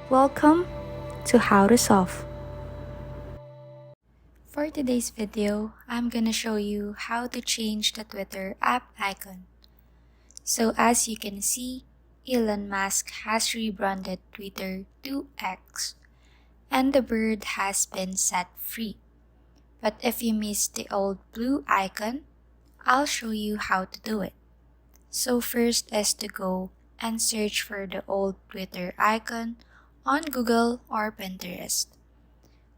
Welcome to How to Solve. For today's video, I'm gonna show you how to change the Twitter app icon. So as you can see, Elon Musk has rebranded Twitter to X, and the bird has been set free. But if you missed the old blue icon, I'll show you how to do it. So first is to go and search for the old Twitter icon on Google or Pinterest.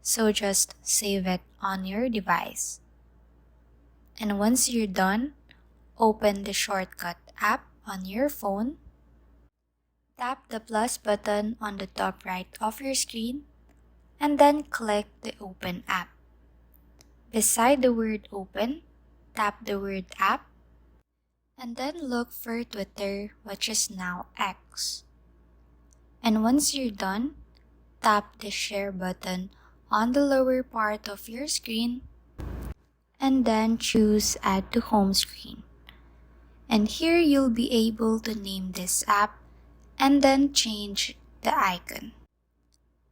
So just save it on your device. And once you're done, open the shortcut app on your phone. Tap the plus button on the top right of your screen and then click the Open app. Beside the word Open, tap the word App and then look for Twitter, which is now X. And once you're done, tap the Share button on the lower part of your screen and then choose Add to Home Screen. And here you'll be able to name this app and then change the icon.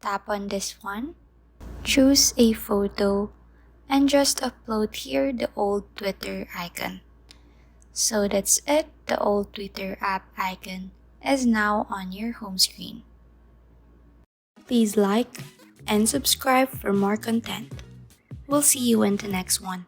Tap on this one, choose a photo, and just upload here the old Twitter icon. So that's it, the old Twitter app icon is now on your home screen. Please like and subscribe for more content. We'll see you in the next one.